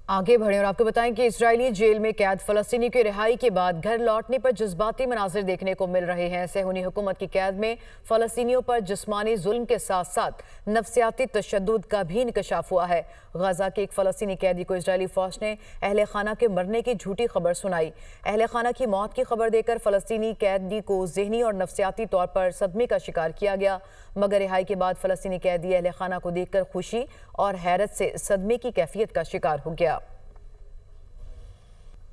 आगे बढ़ें और आपको बताएं कि इजरायली जेल में कैद फलस्तीनी की रिहाई के बाद घर लौटने पर जज्बाती मनाजिर देखने को मिल रहे हैं। सहूनी हुकूमत की कैद में फलस्तीनियों पर जिस्मानी जुल्म के साथ साथ नफ्सियाती तशद्दुद का भी इंकशाफ हुआ है। गजा के एक फलस्तीनी कैदी को इजरायली फौज ने अहले खाना के मरने की झूठी खबर सुनाई। अहले खाना की मौत की खबर देकर फलस्तीनी कैदी को ज़हनी और नफ्सियाती तौर पर सदमे का शिकार किया गया, मगर रिहाई के बाद फलस्तीनी कैदी अहले खाना को देखकर खुशी और हैरत से सदमे की कैफियत का शिकार हो गया।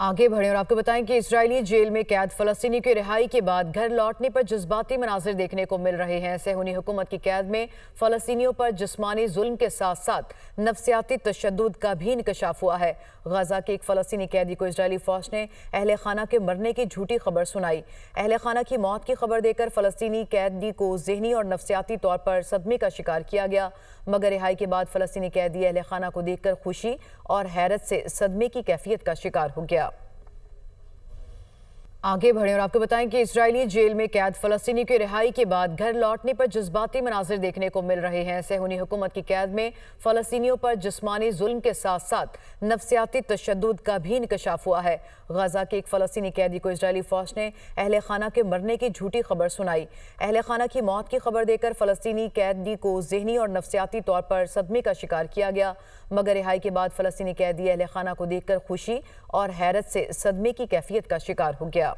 आगे बढ़ें और आपको बताएं कि इजरायली जेल में कैद फलस्तीनी की रिहाई के बाद घर लौटने पर जज्बाती मनाजिर देखने को मिल रहे हैं। सहूनी हुकूमत की कैद में फलस्तीनियों पर जिस्मानी जुल्म के साथ साथ नफ्सियाती तशद्दुद का भी इंकशाफ हुआ है। गजा के एक फलस्तीनी कैदी को इजरायली फौज ने अहले खाना के मरने की झूठी खबर सुनाई। अहले खाना की मौत की खबर देकर फलस्तीनी कैदी को ज़हनी और नफ्सियाती तौर पर सदमे का शिकार किया गया, मगर रिहाई के बाद फलस्तीनी कैदी अहले खाना को देखकर खुशी और हैरत से सदमे की कैफियत का शिकार हो गया। आगे बढ़ें और आपको बताएं कि इजरायली जेल में कैद फलस्तीनी की रिहाई के बाद घर लौटने पर जज्बाती मनाजिर देखने को मिल रहे हैं। सहूनी हुकूमत की कैद में फलस्तीनियों पर जिस्मानी जुल्म के साथ साथ नफ्सियाती तशद्दुद का भी इंकशाफ हुआ है। गजा के एक फलस्तीनी कैदी को इजरायली फौज ने अहले खाना के मरने की झूठी खबर सुनाई। अहले खाना की मौत की खबर देकर फलस्तीनी कैदी को ज़हनी और नफ्सियाती तौर पर सदमे का शिकार किया गया, मगर रिहाई के बाद फलस्तीनी कैदी अहले खाना को देखकर खुशी और हैरत से सदमे की कैफियत का शिकार हो गया।